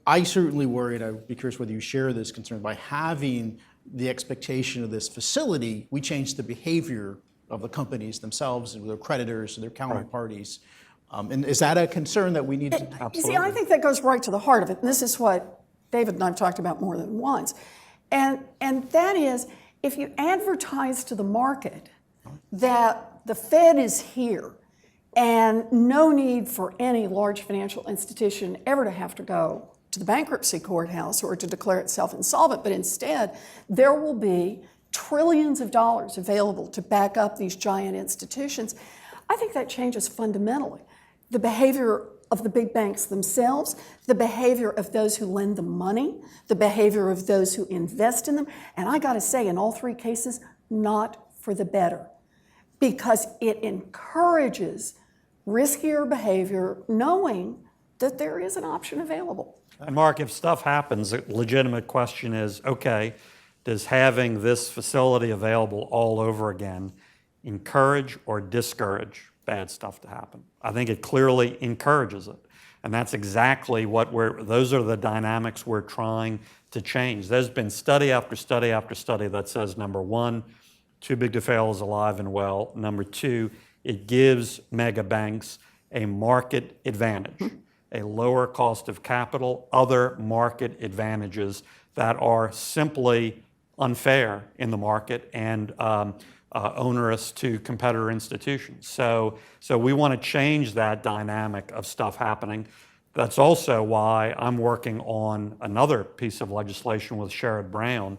I certainly worry, and I'd be curious whether you share this concern, by having the expectation of this facility, we change the behavior of the companies themselves and their creditors and their counterparties. And is that a concern that we need to? You see, I think that goes right to the heart of it. And this is what David and I have talked about more than once. And that is, if you advertise to the market that the Fed is here and no need for any large financial institution ever to have to go to the bankruptcy courthouse or to declare itself insolvent, but instead there will be trillions of dollars available to back up these giant institutions, I think that changes fundamentally the behavior of the big banks themselves, the behavior of those who lend them money, the behavior of those who invest in them, and I gotta say, in all three cases, not for the better, because it encourages riskier behavior knowing that there is an option available. And Mark, if stuff happens, a legitimate question is, okay, does having this facility available all over again encourage or discourage bad stuff to happen? I think it clearly encourages it. And that's exactly those are the dynamics we're trying to change. There's been study after study after study that says, number one, too big to fail is alive and well. Number two, it gives mega banks a market advantage, a lower cost of capital, other market advantages that are simply unfair in the market and onerous to competitor institutions. So we want to change that dynamic of stuff happening. That's also why I'm working on another piece of legislation with Sherrod Brown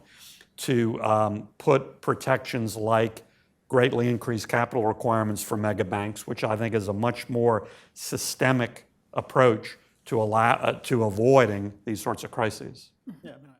to put protections like greatly increased capital requirements for mega banks, which I think is a much more systemic approach to avoiding these sorts of crises. Yeah,